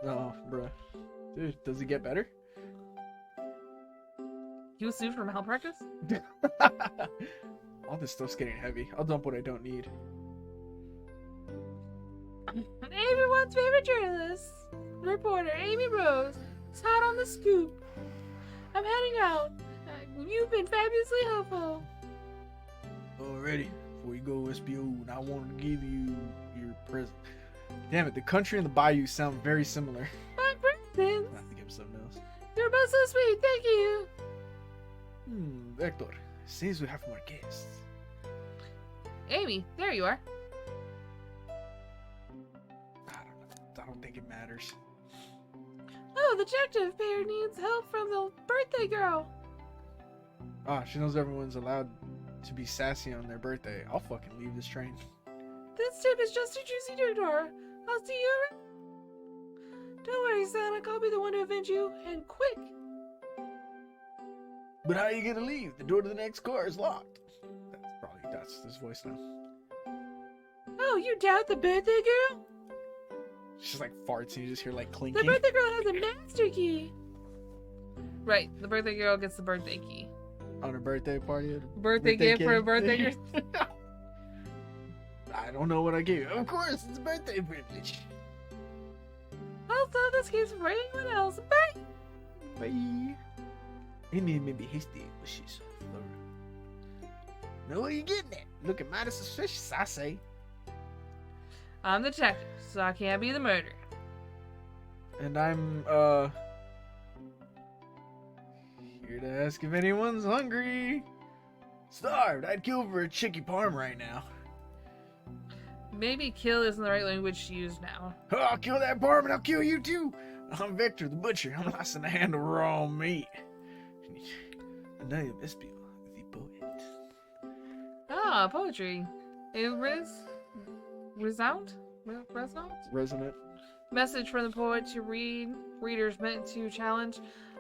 Oh, bruh. Dude, does it get better? He was sued for malpractice? All this stuff's getting heavy. I'll dump what I don't need. Everyone's favorite journalist, reporter Amy Rose, is hot on the scoop. I'm heading out. You've been fabulously helpful. Alrighty, before you go, SBO, I want to give you your present. Damn it, the country and the bayou sound very similar. My presents. I have to give him something else. You're both so sweet. Thank you. Hector, seems we have more guests. Amy, there you are. I don't think it matters. Oh, the detective pair needs help from the birthday girl. Ah, she knows everyone's allowed to be sassy on their birthday. I'll fucking leave this train. This tip is just a juicy detour. I'll see you around. Don't worry, Sonic. I'll be the one to avenge you, and quick. But how are you gonna leave? The door to the next car is locked. That's his voice now. Oh, you doubt the birthday girl? She's like farts and you just hear like clinking. The birthday girl has a master key. Right, the birthday girl gets the birthday key. On her birthday party? Birthday gift for a birthday girl. I don't know what I gave you. Of course, it's a birthday privilege. I'll solve this case for anyone else. Bye! Bye. Amy may be hasty, but she's thorough. Now what are you getting at? Looking mighty suspicious, I say. I'm the detective, so I can't be the murderer. And I'm, here to ask if anyone's hungry. Starved. I'd kill for a chicky parm right now. Maybe kill isn't the right language to use now. Oh, I'll kill that parm and I'll kill you too. I'm Victor the Butcher. I'm licensed to handle raw meat. And I am Espiel, the poet. Ah, poetry. Resonant? Resonant. Message from the poet to readers meant to challenge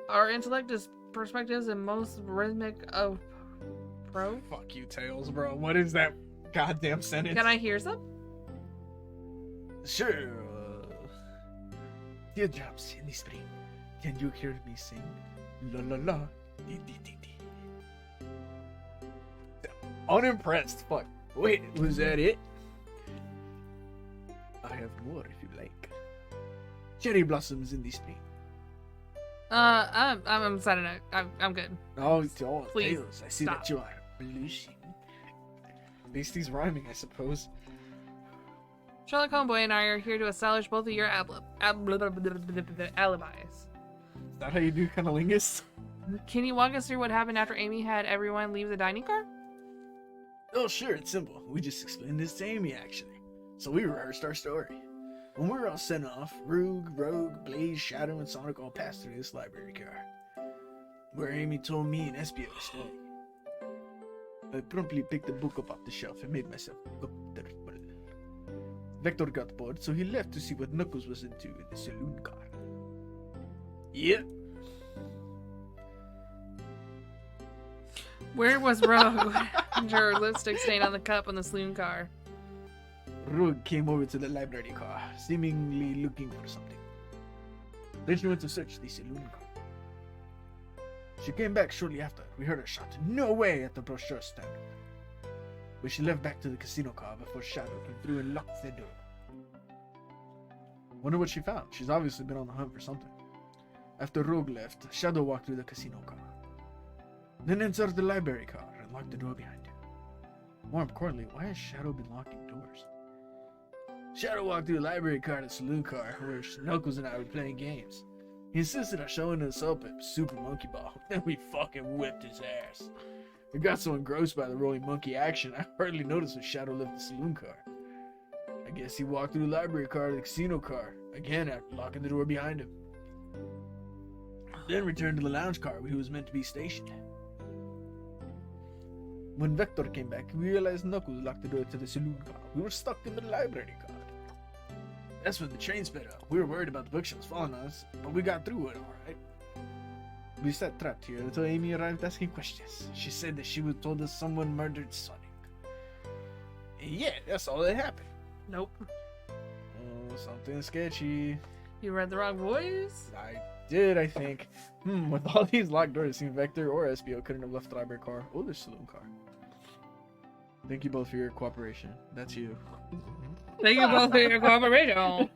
our intellect as perspectives and most rhythmic of prose. Fuck you, Tails, bro. What is that goddamn sentence? Can I hear some? Sure. Teardrops in the spring. Can you hear me sing? La la la. Dee, dee, dee, dee. Unimpressed. Fuck. Wait, was that it? I have more if you like. Cherry blossoms in the spring. I'm excited. I'm good. Oh, Please, Tails, I see stop. that you are blushing. At least he's rhyming, I suppose. Sherlock Homeboy and I are here to establish both of your alibis. Is that how you do cunnilingus? Can you walk us through what happened after Amy had everyone leave the dining car? Oh, sure, it's simple. We just explained this to Amy, actually. So we rehearsed our story. When we were all sent off, Rogue, Blaze, Shadow, and Sonic all passed through this library car, where Amy told me and Espio to stay. I promptly picked the book up off the shelf and made myself comfortable. Vector got bored, so he left to see what Knuckles was into in the saloon car. Yep. Where was Rogue? Her lipstick stain on the cup on the saloon car. Rogue came over to the library car, seemingly looking for something. Then she went to search the saloon car. She came back shortly after. We heard her shout, "No way!" at the brochure stand. But she left back to the casino car before Shadow came through and locked the door. Wonder what she found. She's obviously been on the hunt for something. After Rogue left, Shadow walked through the casino car. Then entered the library car and locked the door behind him. More importantly, why has Shadow been locking doors? Shadow walked through the library car to the saloon car where Knuckles and I were playing games. He insisted on showing us up at Super Monkey Ball. Then we fucking whipped his ass. I got so engrossed by the rolling monkey action, I hardly noticed when Shadow left the saloon car. I guess he walked through the library car to the casino car, again after locking the door behind him. Then returned to the lounge car where he was meant to be stationed. When Vector came back, we realized Knuckles locked the door to the saloon car. We were stuck in the library car. That's when the train sped up. We were worried about the bookshelves falling on us, but we got through it alright. We sat trapped here until Amy arrived asking questions. She said that she would told us someone murdered Sonic. And yeah, that's all that happened. Nope. Oh, something sketchy. You read the wrong voice? I did, I think. With all these locked doors, it seems Vector or SBO couldn't have left the library car or the saloon car. Thank you both for your cooperation. That's you. Thank you both for your cooperation.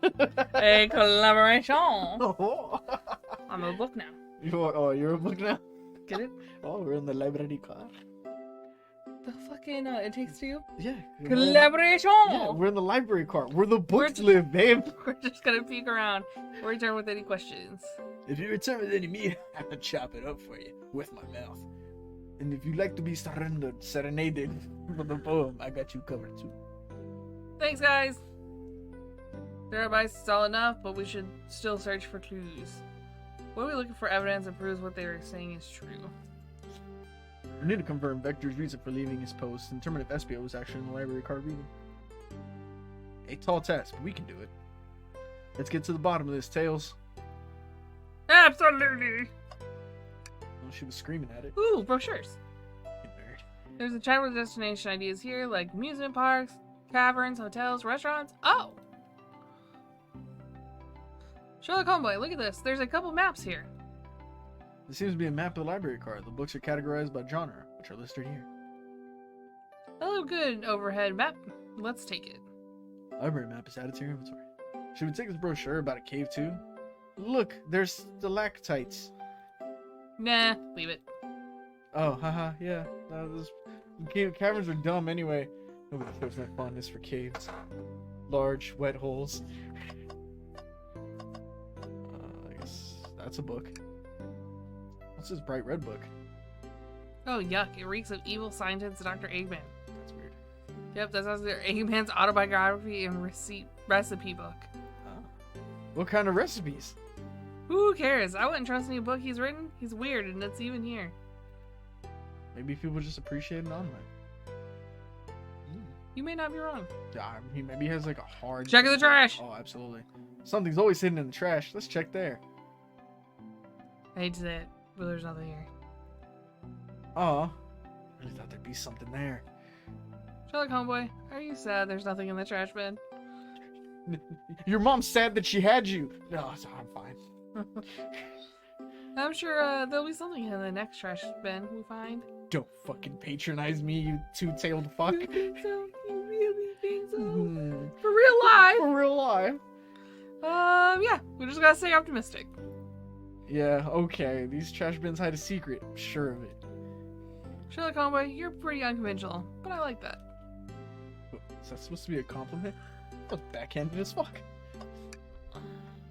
A collaboration. I'm a book now. You're a book now? Get it? Oh, we're in the library car. The fucking It Takes Two? Yeah. Collaboration! Yeah, we're in the library car. Where the books live, babe. We're just gonna peek around. We'll return with any questions. If you return with any meat, I'm gonna chop it up for you with my mouth. And if you like to be serenaded with a poem, I got you covered too. Thanks, guys. Their advice is all enough, but we should still search for clues. What are we looking for evidence that proves what they were saying is true? We need to confirm Vector's reason for leaving his post and determine if SBO was actually in the library car reading. A tall task, but we can do it. Let's get to the bottom of this, Tails. Absolutely! Well, she was screaming at it. Ooh, brochures. Get married. There's a chat with destination ideas here, like amusement parks, caverns, hotels, restaurants. Oh! Sherlock Homeboy, look at this. There's a couple maps here. There seems to be a map of the library car. The books are categorized by genre, which are listed here. A little good overhead map. Let's take it. Library map is added to your inventory. Should we take this brochure about a cave too? Look, there's stalactites. Nah, leave it. Oh, haha, yeah. Caverns are dumb anyway. Nobody shows my fondness for caves. Large, wet holes. I guess that's a book. What's this bright red book? Oh, yuck. It reeks of evil scientist Dr. Eggman. That's weird. Yep, that's Eggman's autobiography and recipe book. What kind of recipes? Who cares? I wouldn't trust any book he's written. He's weird, and it's even here. Maybe people just appreciate it online. You may not be wrong. Yeah, maybe he has like a hard... Check in the trash! Oh, absolutely. Something's always hidden in the trash. Let's check there. I hate to say it, but there's nothing here. Oh, I really thought there'd be something there. Sherlock Homeboy, are you sad there's nothing in the trash bin? Your mom's sad that she had you. No, I'm fine. I'm sure there'll be something in the next trash bin we find. Don't fucking patronize me, you two-tailed fuck. You think so? You really think so? Mm. For real life? For real life. Yeah, we just gotta stay optimistic. Yeah, okay. These trash bins hide a secret. I'm sure of it. Sherlock Homeboy, you're pretty unconventional, but I like that. Is that supposed to be a compliment? That's backhanded as fuck.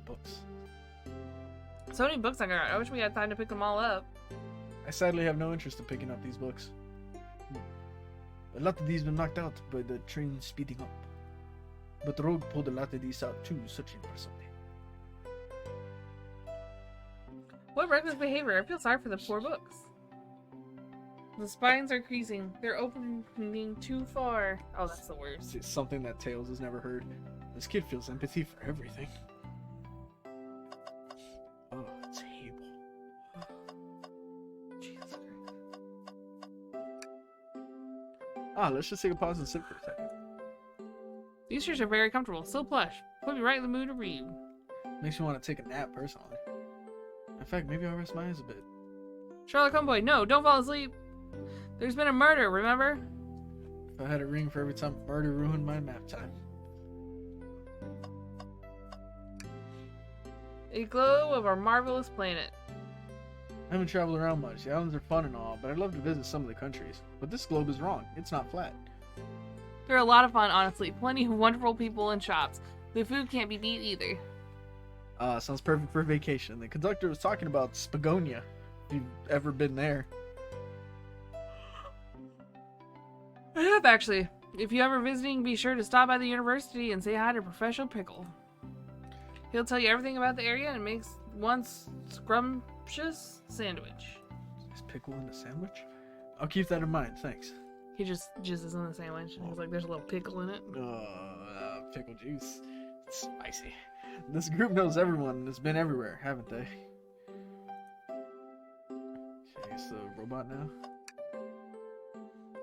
Books. So many books I got. I wish we had time to pick them all up. I sadly have no interest in picking up these books. A lot of these were knocked out by the train speeding up. But the Rogue pulled a lot of these out too, searching for something. What reckless behavior. I feel sorry for the poor books. The spines are creasing. They're opening too far. Oh, that's the worst. It's something that Tails has never heard. This kid feels empathy for everything. Oh, it's table. Jesus Christ. Let's just take a pause and sit for a second. These shirts are very comfortable. So plush. Put me right in the mood to read. Makes me want to take a nap, personally. In fact, maybe I'll rest my eyes a bit. Sherlock Homeboy, no, don't fall asleep. There's been a murder, remember? If I had a ring for every time murder ruined my nap time. A globe of our marvelous planet. I haven't traveled around much. The islands are fun and all, but I'd love to visit some of the countries. But this globe is wrong. It's not flat. They're a lot of fun, honestly. Plenty of wonderful people and shops. The food can't be beat either. Sounds perfect for a vacation. The conductor was talking about Spagonia. If you've ever been there. I have, actually. If you're ever visiting, be sure to stop by the university and say hi to Professor Pickle. He'll tell you everything about the area and makes one scrumptious sandwich. Is pickle in the sandwich? I'll keep that in mind, thanks. He just jizzes in the sandwich and he's like, there's a little pickle in it. Pickle juice. It's spicy. This group knows everyone and has been everywhere, haven't they? Okay, so robot now?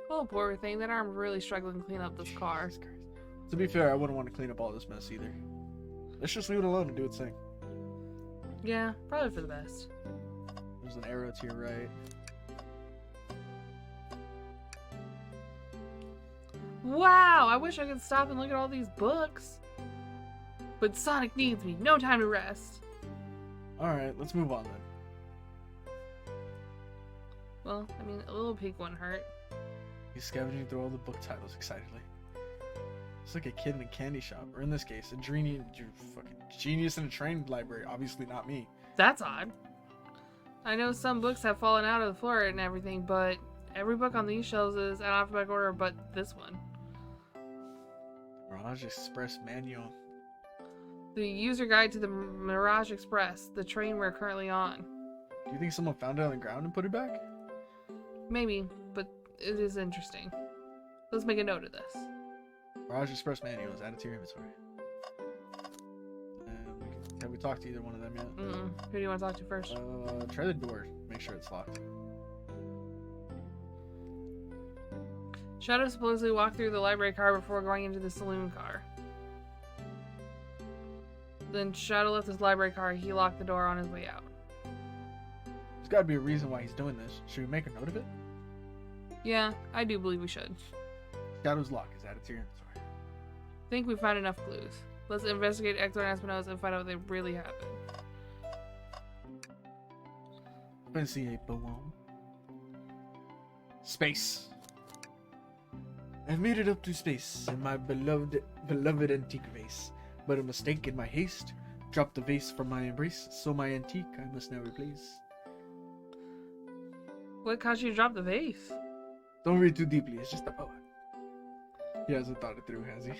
Oh, poor thing. That arm's really struggling to clean up this car. To be fair, I wouldn't want to clean up all this mess either. Let's just leave it alone and do its thing. Yeah, probably for the best. There's an arrow to your right. Wow, I wish I could stop and look at all these books. But Sonic needs me. No time to rest. Alright, let's move on then. Well, I mean, a little peek wouldn't hurt. He's scavenging through all the book titles excitedly. It's like a kid in a candy shop, or in this case, a fucking genius in a train library. Obviously not me. That's odd. I know some books have fallen out of the floor and everything, but every book on these shelves is in alphabetical order but this one. Mirage Express Manual. The user guide to the Mirage Express, the train we're currently on. Do you think someone found it on the ground and put it back? Maybe, but it is interesting. Let's make a note of this. Mirage Express Manual is added to your inventory. And have we talked to either one of them yet? Who do you want to talk to first? Try the door. Make sure it's locked. Shadow supposedly walked through the library car before going into the saloon car. Then Shadow left his library car. He locked the door on his way out. There's got to be a reason why he's doing this. Should we make a note of it? Yeah, I do believe we should. Shadow's lock is added to your inventory. Think we found enough clues. Let's investigate Hector and Espinosa and find out what they really happened. Fancy a balloon. Space. I've made it up to space in my beloved antique vase, but a mistake in my haste dropped the vase from my embrace, so my antique I must now replace. What caused you to drop the vase? Don't read too deeply, it's just a poem. He hasn't thought it through, has he?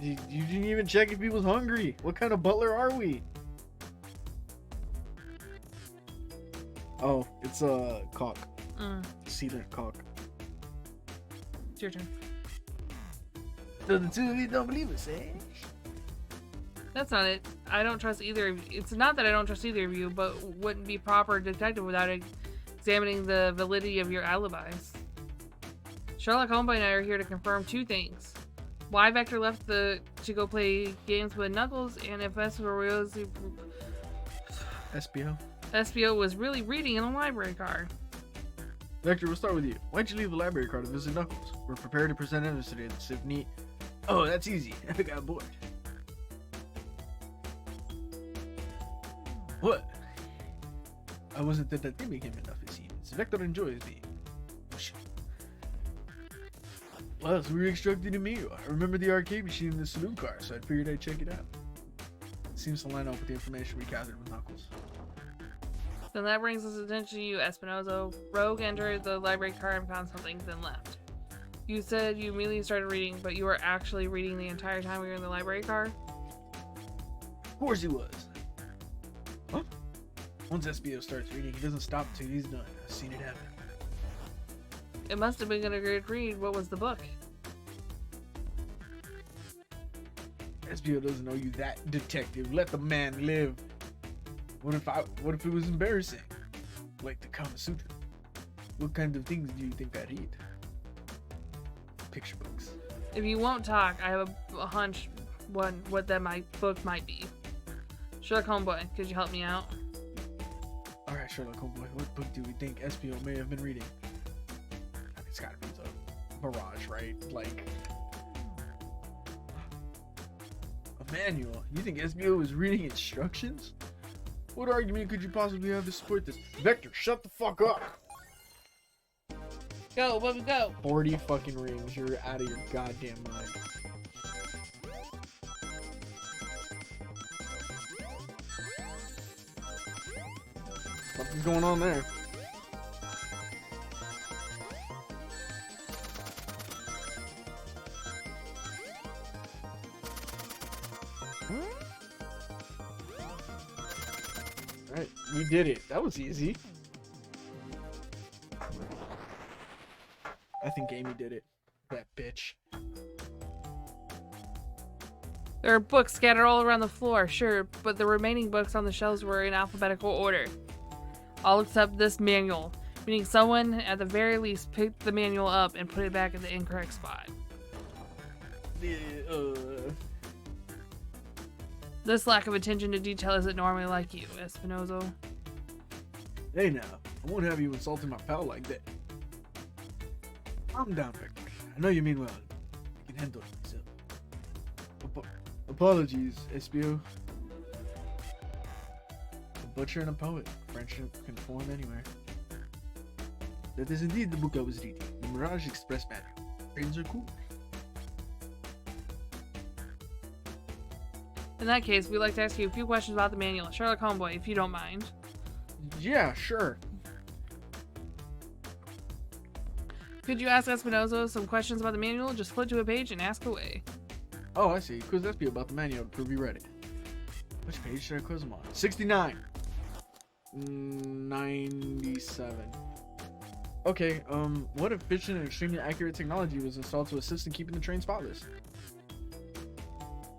You didn't even check if he was hungry. What kind of butler are we? Oh, it's a cock. Cedar cock. It's your turn. So the two of you don't believe us, eh? That's not it. I don't trust either of you. It's not that I don't trust either of you, but wouldn't be proper detective without examining the validity of your alibis. Sherlock Holmes and I are here to confirm two things. Why Vector left to go play games with Knuckles, and if SBO was really reading in a library car. Vector, we'll start with you. Why'd you leave the library car to visit Knuckles? We're prepared to present evidence today that Sydney... Oh, that's easy. I got bored. What? I wasn't detecting him enough, it seems. Vector enjoys me. Plus, we were extracting a meal. I remember the arcade machine in the saloon car, so I figured I'd check it out. It seems to line up with the information we gathered with Knuckles. Then that brings us attention to you, Espinosa. Rogue entered the library car and found something, then left. You said you immediately started reading, but you were actually reading the entire time we were in the library car? Of course he was. Huh? Once SBO starts reading, he doesn't stop till he's done. I've seen it happen. It must have been a good read. What was the book? SBO doesn't owe you that, detective. Let the man live. What if it was embarrassing? Like the Kama Sutra. What kind of things do you think I read? Picture books. If you won't talk, I have a hunch what that book might be. Sherlock Holmes, could you help me out? Alright, Sherlock Holmes, what book do we think SBO may have been reading? It's gotta be the Mirage, right? Like a manual. You think SBO was reading instructions? What argument could you possibly have to support this? Vector, shut the fuck up! Go, Bubba, go! 40 fucking rings. You're out of your goddamn mind. Something's going on there. Alright, we did it. That was easy. I think Amy did it. That bitch. There are books scattered all around the floor, sure, but the remaining books on the shelves were in alphabetical order. All except this manual, meaning someone at the very least picked the manual up and put it back in the incorrect spot. This lack of attention to detail isn't normally like you, Espinozo. Hey now, I won't have you insulting my pal like that. Calm down, Victor. I know you mean well. I can handle it myself. Apologies, Espio. A butcher and a poet. Friendship can form anywhere. That is indeed the book I was reading. The Mirage Express Manual. Trains are cool. In that case, we'd like to ask you a few questions about the manual. Sherlock Homeboy, if you don't mind. Yeah, sure. Could you ask Espinozo some questions about the manual? Just flip to a page and ask away. Oh, I see. Quiz Espio about the manual to prove you read it. Which page should I quiz him on? 69. 97. Okay, what efficient and extremely accurate technology was installed to assist in keeping the train spotless?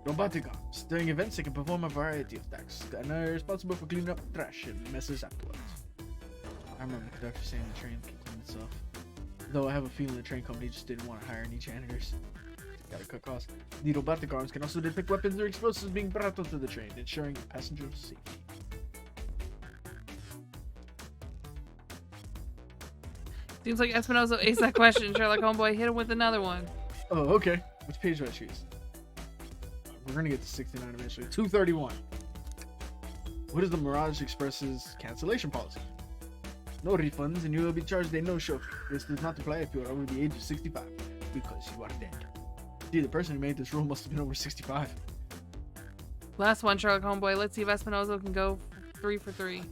Robotic arms. During events, they can perform a variety of tasks, and are responsible for cleaning up trash and messes afterwards. I remember the conductor saying the train can clean itself. Though I have a feeling the train company just didn't want to hire any janitors. Gotta cut costs. The robotic arms can also detect weapons or explosives being brought onto the train, ensuring passengers' safety. Seems like Espinozo aced that question. Sherlock Homeboy, hit him with another one. Oh, okay. Which page do I choose? We're gonna get to 69 eventually. 231. What is the Mirage Express's cancellation policy? No refunds, and you will be charged a no-show fee. This does not apply if you are over the age of 65, because you are dead. See, the person who made this rule must have been over 65. Last one, Sherlock Homeboy. Let's see if Espinozo can go 3 for 3.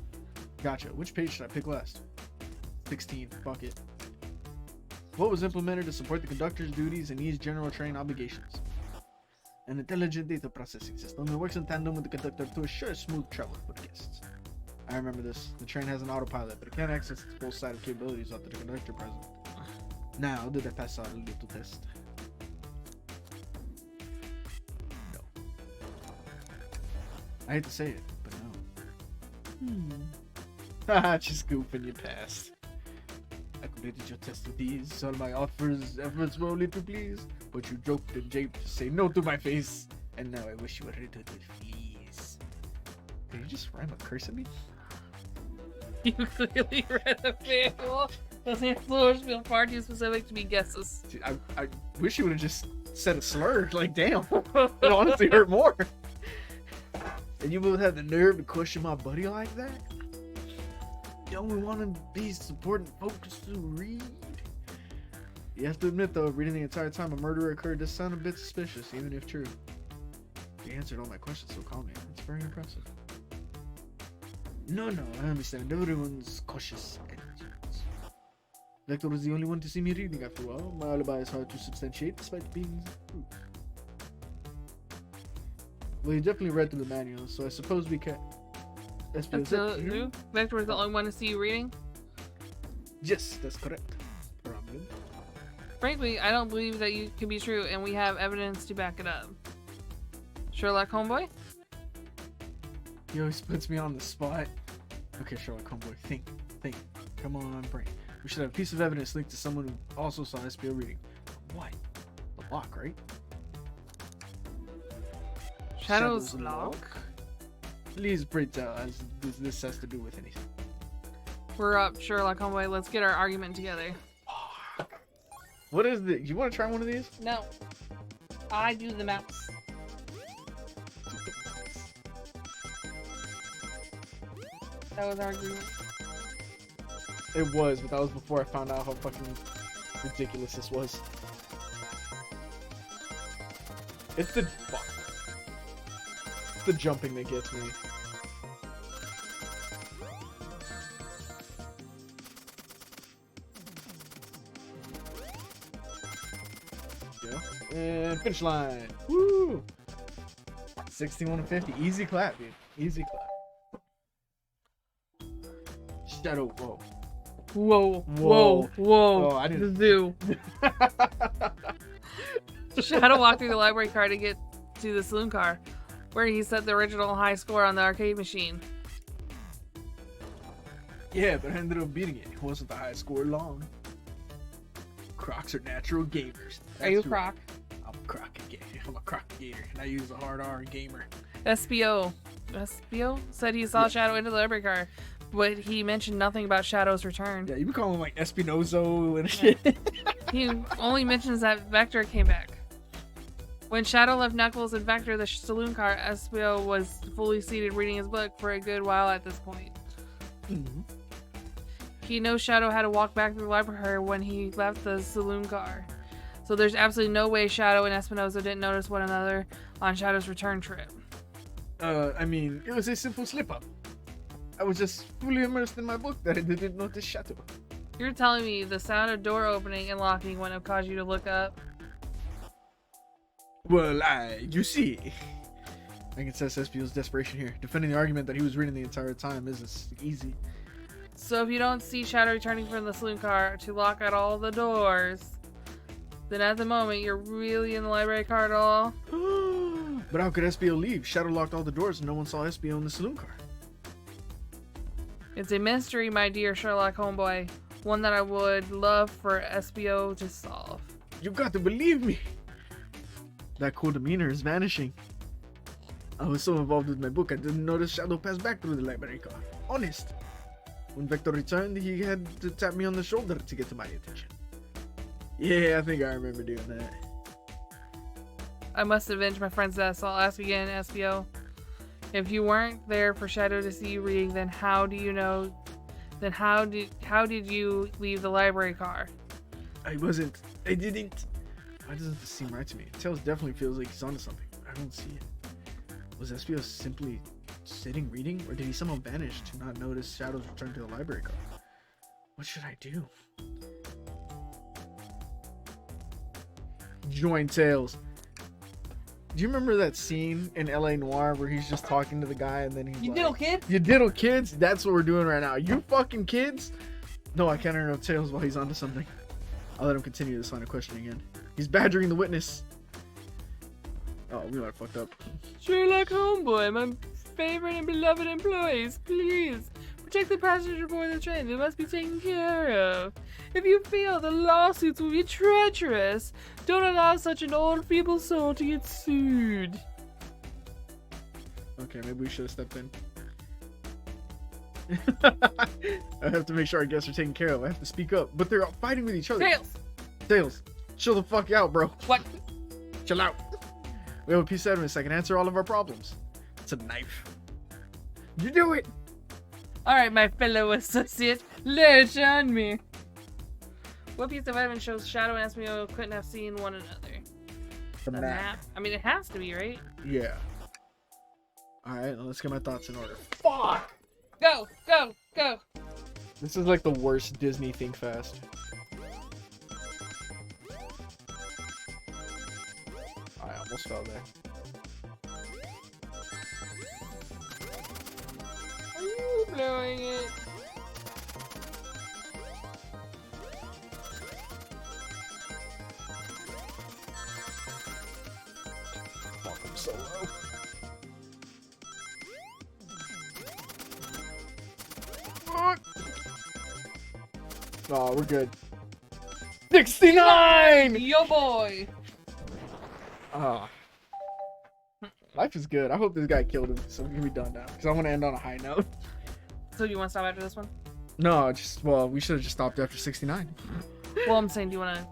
Gotcha. Which page should I pick last? 16. Fuck it. What was implemented to support the conductor's duties and ease general train obligations? An intelligent data processing system that works in tandem with the conductor to assure smooth travel for the guests. I remember this. The train has an autopilot, but it can't access its full set of capabilities without the conductor present. Now, did I pass out a little test? No. I hate to say it, but no. Haha, just goofing, you passed. I completed your test with ease. All my efforts were only to please. But you joked and japed to say no to my face. And now I wish you were riddled with fleas. Did you just rhyme a curse at me? You clearly read the manual. Those answers feel far too specific to be guesses. Dude, I wish you would have just said a slur. Like, damn. It honestly hurt more. And you both had the nerve to question my buddy like that? You only want to be supporting folks who read? You have to admit, though, reading the entire time a murder occurred does sound a bit suspicious, even if true. You answered all my questions so calmly. It's very impressive. No, I understand. Everyone's cautious and vigilant. Lecter was the only one to see me reading after all. My alibi is hard to substantiate, despite being proof. Well, you definitely read through the manual, so I suppose we can... That's new? Vector was the only one to see you reading? Yes, that's correct. Problem. Frankly, I don't believe that you can be true, and we have evidence to back it up. Sherlock Homeboy? He always puts me on the spot. Okay, Sherlock Homeboy, think. Come on, brain. We should have a piece of evidence linked to someone who also saw SPO reading. What? The lock, right? Shadow's lock? Please, pray tell, as this has to do with anything. We're up, Sherlock Homeboy. Let's get our argument together. What is it? You want to try one of these? No. I do the mouse. That was our agreement. It was, but that was before I found out how fucking ridiculous this was. It's the fuck. It's the jumping that gets me. Go. And finish line. Woo! 61-50. Easy clap, dude. Easy clap. Shadow. Whoa. Whoa. Oh, I didn't. The zoo. Shadow walked through the library car to get to the saloon car, where he set the original high score on the arcade machine. Yeah, but I ended up beating it. It wasn't the high score long. Crocs are natural gamers. Are you a croc? I'm a croc gator. I'm a croc gator, and I use a hard R gamer. SBO said he saw Shadow into the library car, but he mentioned nothing about Shadow's return. Yeah, you can call him like Espinozo and shit. He only mentions that Vector came back. When Shadow left Knuckles and Vector the saloon car, SBO was fully seated reading his book for a good while at this point. Mm-hmm. He knows Shadow had to walk back to the library when he left the saloon car. So there's absolutely no way Shadow and Espinoza didn't notice one another on Shadow's return trip. I mean, it was a simple slip-up. I was just fully immersed in my book that I didn't notice Shadow. You're telling me the sound of door opening and locking wouldn't have caused you to look up? Well, you see. I can sense SPO's desperation here. Defending the argument that he was reading the entire time isn't easy. So if you don't see Shadow returning from the saloon car to lock out all the doors, then at the moment you're really in the library car at all? But how could SBO leave? Shadow locked all the doors and no one saw SBO in the saloon car. It's a mystery, my dear Sherlock homeboy. One that I would love for SBO to solve. You got to believe me. That cool demeanor is vanishing. I was so involved with my book I didn't notice Shadow pass back through the library car. Honest. When Vector returned, he had to tap me on the shoulder to get to my attention. Yeah, I think I remember doing that. I must avenge my friend's death, so I'll ask again, SBO. If you weren't there for Shadow to see you reading, then how do you know? Then how did you leave the library car? I wasn't. I didn't. Why doesn't this seem right to me? Tails definitely feels like he's onto something. I don't see it. Was SBO simply sitting reading, or did he somehow vanish to not notice Shadow's return to the library car? What should I do? Join Tails. Do you remember that scene in LA Noire where he's just talking to the guy and then he's You like, little kid? You diddle kids? That's what we're doing right now. You fucking kids? No, I can't interrupt Tails while he's onto something. I'll let him continue this line of questioning again. He's badgering the witness. Oh, we might have fucked up. Sherlock homeboy, my favorite and beloved employees, please protect the passenger aboard the train. They must be taken care of. If you feel the lawsuits will be treacherous, don't allow such an old, feeble soul to get sued. Okay, maybe we should have stepped in. I have to make sure our guests are taken care of. I have to speak up. But they're fighting with each other. Tails! Tails, chill the fuck out, bro. What? Chill out. We have a piece of evidence that can answer all of our problems. It's a knife. You do it! Alright, my fellow associate, lay it on me. What piece of evidence shows Shadow and Espio couldn't have seen one another? The map. I mean, it has to be, right? Yeah. Alright, let's get my thoughts in order. Fuck! Go, go, go! This is like the worst Disney Think Fast. I almost fell there. Are you blowing it? Fuck, I'm so low. Fuck! Oh, we're good. 69! Yo boy! Ah. Life is good. I hope this guy killed him so we can be done now. Because I want to end on a high note. So do you want to stop after this one? No, well, we should have just stopped after 69. Well, I'm saying, do you want to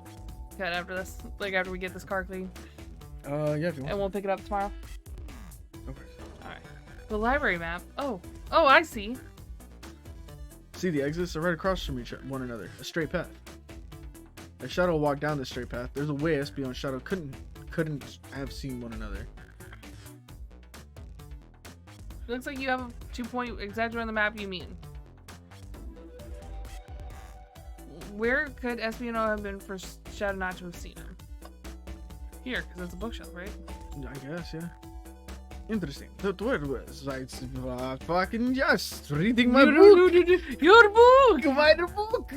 cut after this? Like, after we get this car clean? Yeah, if you want. And we'll pick it up tomorrow? Okay. Alright. The library map. Oh, I see. See, the exits are right across from one another. A straight path. As Shadow walked down this straight path, there's a way SBO and Shadow couldn't have seen one another. Looks like you have a 2-point exactly on the map you mean. Where could Espino have been for Shadow not to have seen him? Here, because it's a bookshelf, right? I guess, yeah. Interesting. The word was fucking just reading my book. Your book! My book!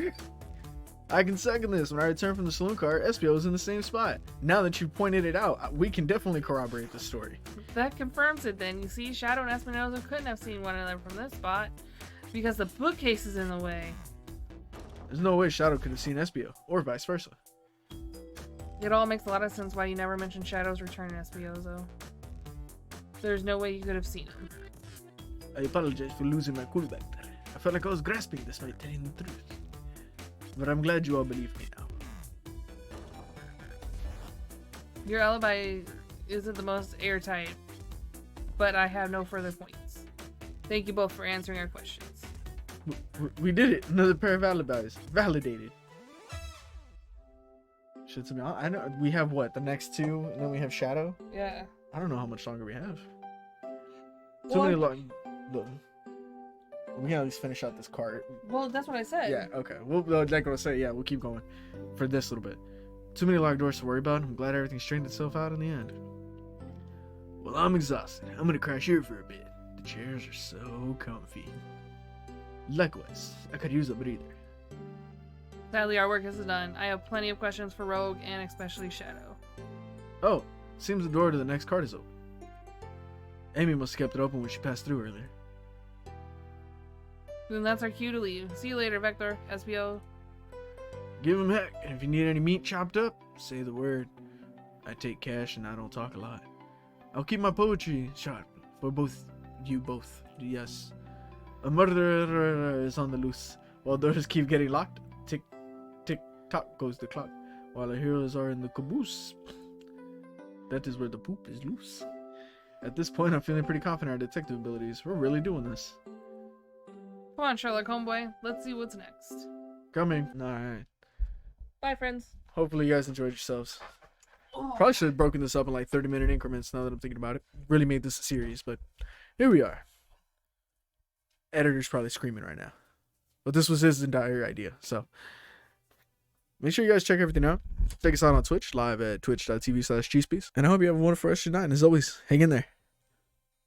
I can second this. When I return from the saloon car, Espio was in the same spot. Now that you pointed it out, we can definitely corroborate the story. That confirms it then. You see, Shadow and Espinosa couldn't have seen one another from this spot because the bookcase is in the way. There's no way Shadow could have seen Espio, or vice versa. It all makes a lot of sense why you never mentioned Shadow's return in SBO, though. There's no way you could have seen him. I apologize for losing my cool back there. I felt like I was grasping despite telling the truth. But I'm glad you all believe me now. Your alibi isn't the most airtight, but I have no further points. Thank you both for answering our questions. We did it. Another pair of alibis. Validated. Shit to me. I know we have what? The next two, and then we have Shadow? Yeah. I don't know how much longer we have. Well, many long. We can at least finish out this cart. Well, that's what I said. Yeah, okay. Like I was saying, yeah, we'll keep going for this little bit. Too many locked doors to worry about. I'm glad everything straightened itself out in the end. Well, I'm exhausted. I'm gonna crash here for a bit. The chairs are so comfy. Likewise, I could use a breather. Sadly, our work is done. I have plenty of questions for Rogue and especially Shadow. Oh, seems the door to the next cart is open. Amy must have kept it open when she passed through earlier. Then that's our cue to leave. See you later, Vector, SBO. Give him heck, and if you need any meat chopped up, say the word. I take cash and I don't talk a lot. I'll keep my poetry sharp for you both. Yes. A murderer is on the loose. While doors keep getting locked, tick, tick, tock goes the clock. While our heroes are in the caboose, that is where the poop is loose. At this point, I'm feeling pretty confident in our detective abilities. We're really doing this. Come on, Sherlock homeboy. Let's see what's next. Coming. Alright. Bye, friends. Hopefully you guys enjoyed yourselves. Probably should have broken this up in like 30-minute increments now that I'm thinking about it. Really made this a series, but here we are. Editor's probably screaming right now. But this was his entire idea, so make sure you guys check everything out. Check us out on Twitch, live at twitch.tv/Chispees. And I hope you have a wonderful rest of your night. And as always, hang in there.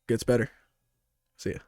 Gets better. See ya.